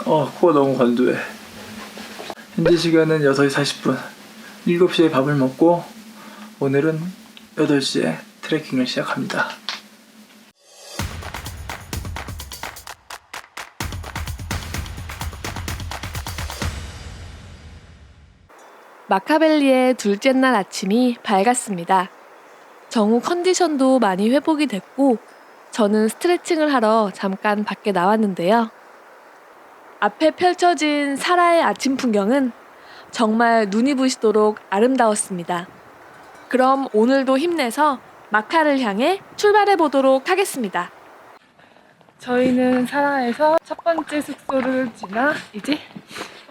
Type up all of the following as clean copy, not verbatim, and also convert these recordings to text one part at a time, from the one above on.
코가 너무 건조해. 현재 시간은 6시 40분. 7시에 밥을 먹고 오늘은 8시에 트레킹을 시작합니다. 마카벨리의 둘째 날 아침이 밝았습니다. 정우 컨디션도 많이 회복이 됐고 저는 스트레칭을 하러 잠깐 밖에 나왔는데요. 앞에 펼쳐진 사라의 아침 풍경은 정말 눈이 부시도록 아름다웠습니다. 그럼 오늘도 힘내서 마카를 향해 출발해 보도록 하겠습니다. 저희는 사라에서 첫 번째 숙소를 지나 이제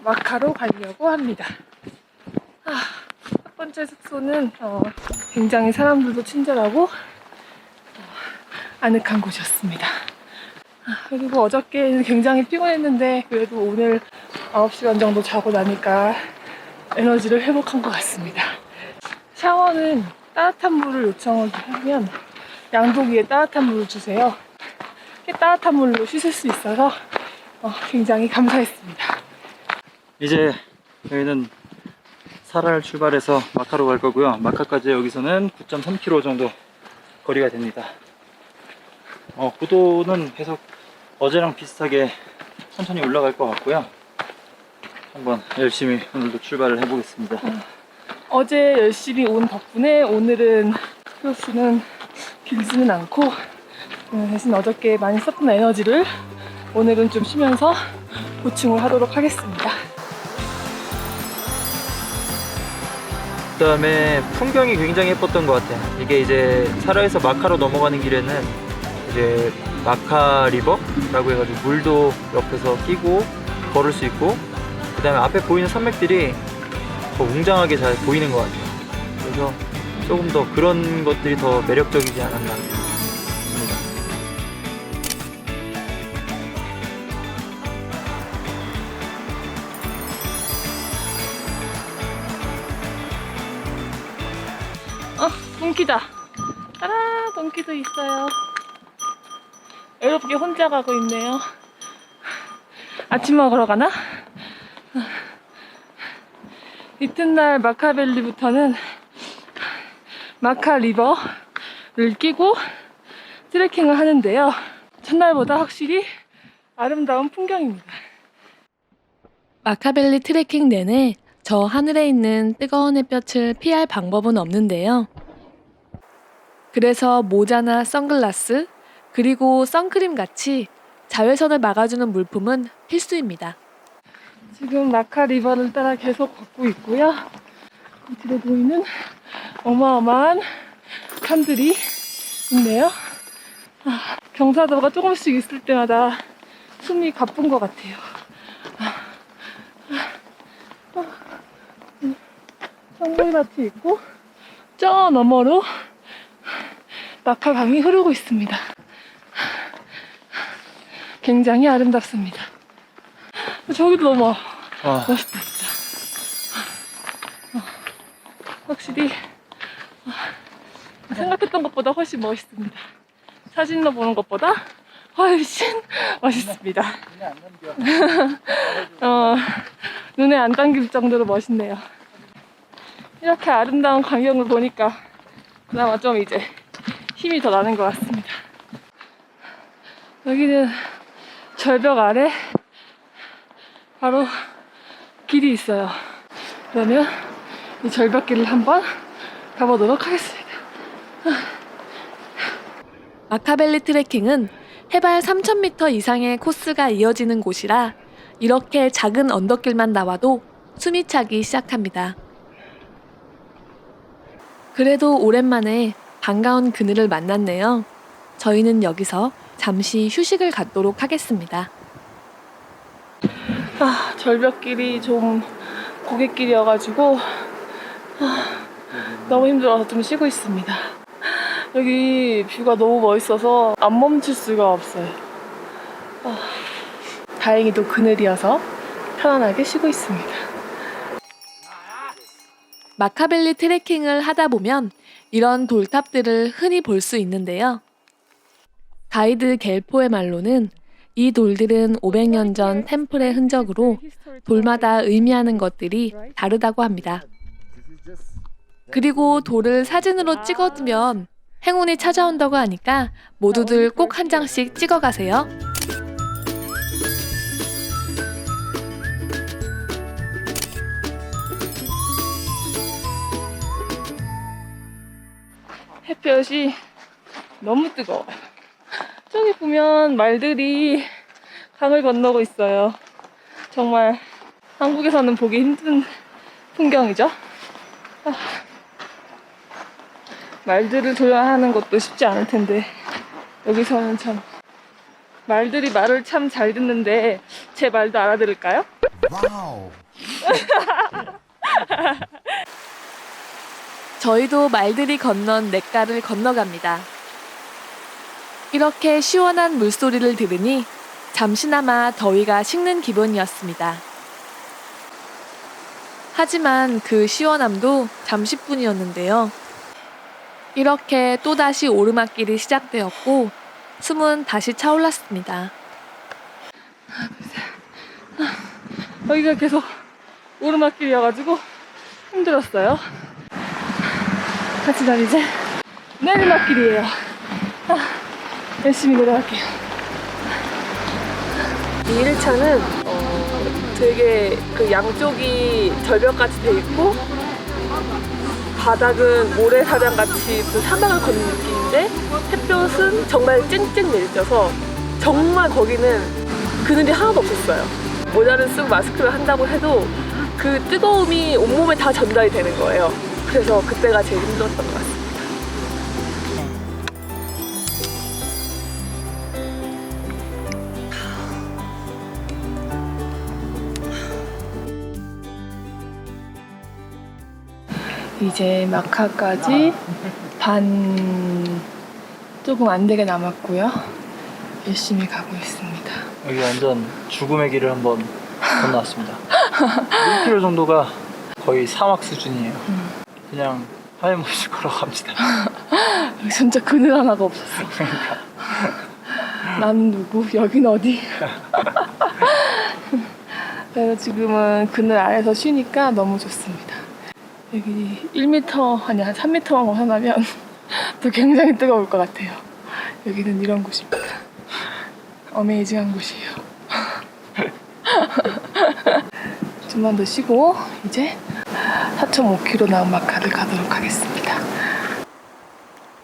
마카로 가려고 합니다. 첫 번째 숙소는 굉장히 사람들도 친절하고 아늑한 곳이었습니다. 그리고 어저께는 굉장히 피곤했는데 그래도 오늘 9시간 정도 자고 나니까 에너지를 회복한 것 같습니다. 샤워는 따뜻한 물을 요청을 하면 양도기에 따뜻한 물을 주세요. 따뜻한 물로 씻을 수 있어서 굉장히 감사했습니다. 이제 저희는 사라를 출발해서 마카로 갈 거고요. 마카까지 여기서는 9.3km 정도 거리가 됩니다. 고도는 계속 어제랑 비슷하게 천천히 올라갈 것 같고요. 한번 열심히 오늘도 출발을 해보겠습니다. 어제 열심히 온 덕분에 오늘은 코스는 길지는 않고 대신 어저께 많이 썼던 에너지를 오늘은 좀 쉬면서 보충을 하도록 하겠습니다. 그 다음에 풍경이 굉장히 예뻤던 것 같아요. 이게 이제 사라에서 마카로 넘어가는 길에는 이제 마카 리버라고 해가지고 물도 옆에서 끼고 걸을 수 있고, 그 다음에 앞에 보이는 산맥들이 더 웅장하게 잘 보이는 것 같아요. 그래서 조금 더 그런 것들이 더 매력적이지 않았나 합니다. 동키다. 따라, 동키도 있어요. 외롭게 혼자 가고 있네요. 아침 먹으러 가나? 이튿날 마카벨리부터는 마카 리버를 끼고 트레킹을 하는데요. 첫날보다 확실히 아름다운 풍경입니다. 마카벨리 트레킹 내내 저 하늘에 있는 뜨거운 햇볕을 피할 방법은 없는데요. 그래서 모자나 선글라스, 그리고 선크림 같이 자외선을 막아주는 물품은 필수입니다. 지금 마카 리버를 따라 계속 걷고 있고요. 그 뒤로 보이는 어마어마한 산들이 있네요. 경사도가 조금씩 있을 때마다 숨이 가쁜 것 같아요. 성물밭이 있고 저 너머로 마카강이 흐르고 있습니다. 굉장히 아름답습니다. 저기도 너무 멋있다 진짜. 확실히 생각했던 것보다 훨씬 멋있습니다. 사진으로 보는 것보다 훨씬 멋있습니다. 눈에 안 담길 정도로 멋있네요. 이렇게 아름다운 광경을 보니까 그나마 좀 이제 힘이 더 나는 것 같습니다. 여기는 절벽 아래 바로 길이 있어요. 그러면 이 절벽길을 한번 가보도록 하겠습니다. 마카벨리 트레킹은 해발 3,000m 이상의 코스가 이어지는 곳이라 이렇게 작은 언덕길만 나와도 숨이 차기 시작합니다. 그래도 오랜만에 반가운 그늘을 만났네요. 저희는 여기서 잠시 휴식을 갖도록 하겠습니다. 절벽길이 좀 고갯길이어가지고 너무 힘들어서 좀 쉬고 있습니다. 여기 뷰가 너무 멋있어서 안 멈출 수가 없어요. 다행히도 그늘이어서 편안하게 쉬고 있습니다. 마카벨리 트레킹을 하다 보면 이런 돌탑들을 흔히 볼 수 있는데요. 가이드 겔포의 말로는 이 돌들은 500년 전 템플의 흔적으로 돌마다 의미하는 것들이 다르다고 합니다. 그리고 돌을 사진으로 찍어두면 행운이 찾아온다고 하니까 모두들 꼭 한 장씩 찍어가세요. 햇볕이 너무 뜨거워요. 저기 보면 말들이 강을 건너고 있어요. 정말 한국에서는 보기 힘든 풍경이죠. 말들을 조련하는 것도 쉽지 않을 텐데 여기서는 참 말들이 말을 참 잘 듣는데 제 말도 알아들을까요? 와우. 저희도 말들이 건넌 냇가를 건너갑니다. 이렇게 시원한 물소리를 들으니 잠시나마 더위가 식는 기분이었습니다. 하지만 그 시원함도 잠시뿐이었는데요. 이렇게 또다시 오르막길이 시작되었고 숨은 다시 차올랐습니다. 여기가 계속 오르막길이어가지고 힘들었어요. 하지만 이제 내리막길이에요. 열심히 내려갈게요. 이 1차는 되게 그 양쪽이 절벽같이 돼 있고 바닥은 모래사장같이 무슨 사막을 걷는 느낌인데 햇볕은 정말 쨍쨍 내리쳐서 정말 거기는 그늘이 하나도 없었어요. 모자를 쓰고 마스크를 한다고 해도 그 뜨거움이 온몸에 다 전달이 되는 거예요. 그래서 그때가 제일 힘들었던 것 같습니다. 이제 마카까지 반 조금 안 되게 남았고요. 열심히 가고 있습니다. 여기 완전 죽음의 길을 한번 건너왔습니다. 1km 정도가 거의 사막 수준이에요. 그냥 하염없이 걸어갑니다. 여기 진짜 그늘 하나가 없었어. 나는 누구? 여긴 어디? 그래서 지금은 그늘 아래서 쉬니까 너무 좋습니다. 여기 1m, 아니 한 3m만 벗어나면 또 굉장히 뜨거울 것 같아요. 여기는 이런 곳입니다. 어메이징한 곳이에요. 좀만 더 쉬고 이제 4.5km 나온 마카를 가도록 하겠습니다.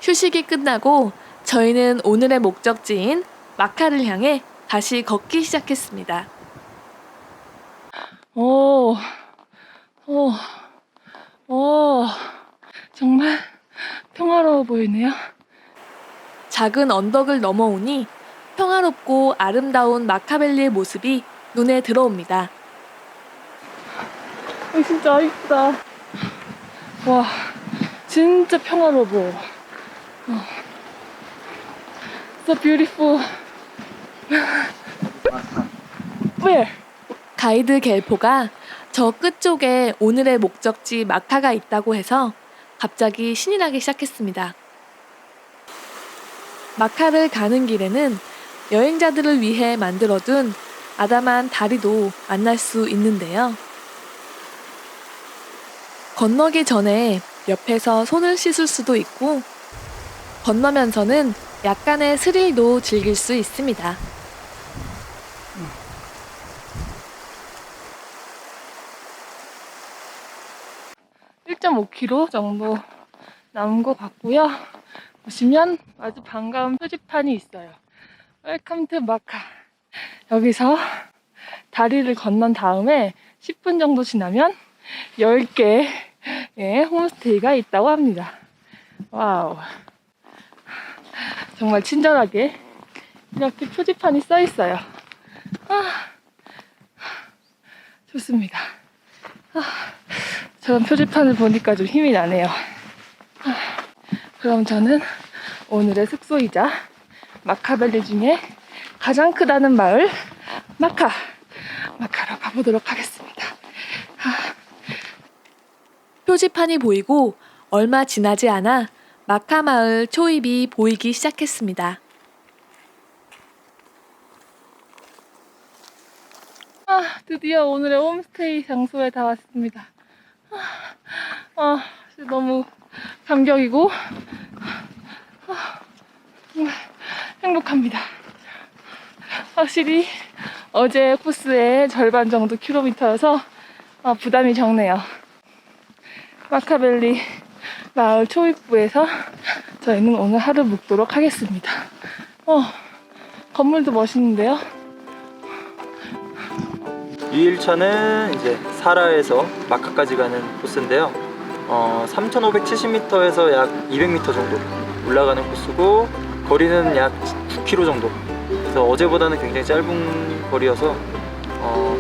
휴식이 끝나고 저희는 오늘의 목적지인 마카를 향해 다시 걷기 시작했습니다. 정말 평화로워 보이네요. 작은 언덕을 넘어오니 평화롭고 아름다운 마카밸리의 모습이 눈에 들어옵니다. 진짜 이쁘다. 와, 진짜 평화로워 보여. So beautiful. Where? 가이드 겔포가 저 끝쪽에 오늘의 목적지 마카가 있다고 해서 갑자기 신이 나기 시작했습니다. 마카를 가는 길에는 여행자들을 위해 만들어둔 아담한 다리도 만날 수 있는데요. 건너기 전에 옆에서 손을 씻을 수도 있고 건너면서는 약간의 스릴도 즐길 수 있습니다. (1.5km) 정도 남은 것 같고요. 보시면 아주 반가운 표지판이 있어요. Welcome to 마카. 여기서 다리를 건넌 다음에 10분 정도 지나면 10개의 홈스테이가 있다고 합니다. 와우. 정말 친절하게 이렇게 표지판이 써 있어요. 좋습니다. 저런 표지판을 보니까 좀 힘이 나네요. 그럼 저는 오늘의 숙소이자 마카밸리 중에 가장 크다는 마을 마카로 가보도록 하겠습니다. 표지판이 보이고 얼마 지나지 않아 마카 마을 초입이 보이기 시작했습니다. 드디어 오늘의 홈스테이 장소에 다 왔습니다. 너무 감격이고 정말 행복합니다. 확실히 어제 코스의 절반 정도 킬로미터여서 부담이 적네요. 마카벨리 마을 초입부에서 저희는 오늘 하루 묵도록 하겠습니다. 건물도 멋있는데요. 2일차는 이제 사라에서 마카까지 가는 코스인데요. 3,570m에서 약 200m 정도 올라가는 코스고 거리는 약 9km 정도. 그래서 어제보다는 굉장히 짧은 거리여서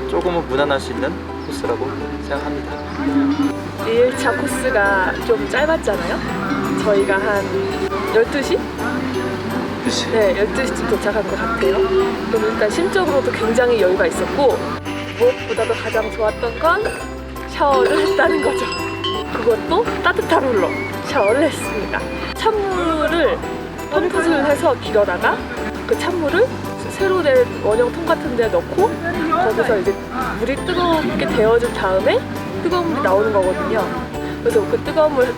조금은 무난할 수 있는 코스라고 생각합니다. 2일차 코스가 좀 짧았잖아요. 저희가 한 12시? 그치? 네, 12시쯤 도착한 것 같아요. 그럼 일단 심적으로도 굉장히 여유가 있었고 무엇보다도 가장 좋았던 건 샤워를 했다는 거죠. 그것도 따뜻한 물로 샤워를 했습니다. 찬물을 펌프질을 해서 길어다가 그 찬물을 새로 된 원형통 같은 데 넣고 거기서 이제 물이 뜨겁게 데워진 다음에 뜨거운 물이 나오는 거거든요. 그래서 그 뜨거운 물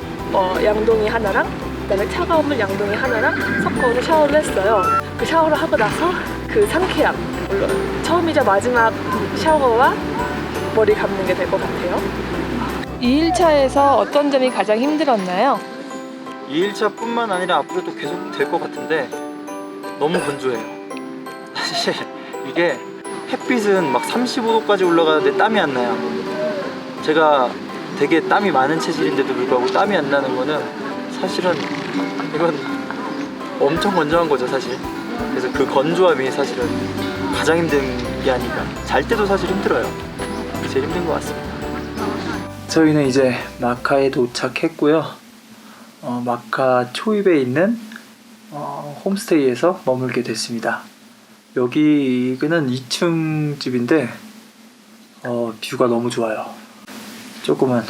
양동이 하나랑 그다음에 차가운 물 양동이 하나랑 섞어서 샤워를 했어요. 그 샤워를 하고 나서 그 상쾌함, 물론 처음이자 마지막 샤워와 머리 감는 게 될 것 같아요. 2일차에서 어떤 점이 가장 힘들었나요? 2일차뿐만 아니라 앞으로도 계속 될 것 같은데 너무 건조해요. 사실 이게 햇빛은 막 35도까지 올라가는데 땀이 안 나요. 제가 되게 땀이 많은 체질인데도 불구하고 땀이 안 나는 거는 사실은 이건 엄청 건조한 거죠, 사실. 그래서 그 건조함이 사실은 가장 힘든 게 아닌가. 잘 때도 사실 힘들어요. 제일 힘든 것 같습니다. 저희는 이제 마카에 도착했고요. 마카 초입에 있는 홈스테이에서 머물게 됐습니다. 여기는 2층 집인데 뷰가 너무 좋아요. 조금은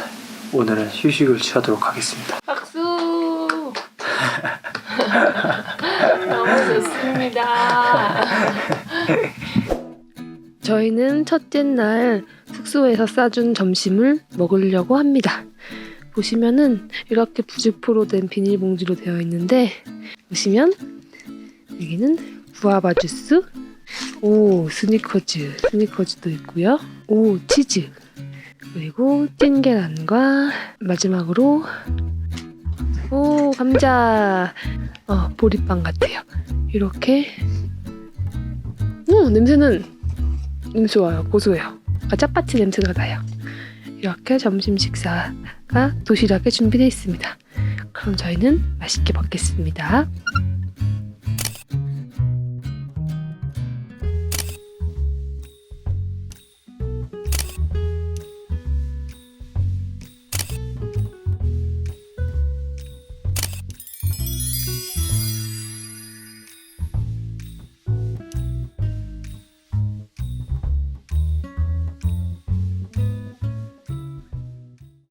오늘은 휴식을 취하도록 하겠습니다. 박수! 너무 좋습니다. 저희는 첫째 날 숙소에서 싸준 점심을 먹으려고 합니다. 보시면은 이렇게 부직포로 된 비닐봉지로 되어 있는데 보시면 여기는 구아바 주스, 스니커즈도 있고요. 치즈, 그리고 찐 계란과 마지막으로 감자, 보리빵 같아요. 이렇게 냄새 좋아요. 고소해요. 짜파티 냄새가 나요. 이렇게 점심 식사가 도시락에 준비되어 있습니다. 그럼 저희는 맛있게 먹겠습니다.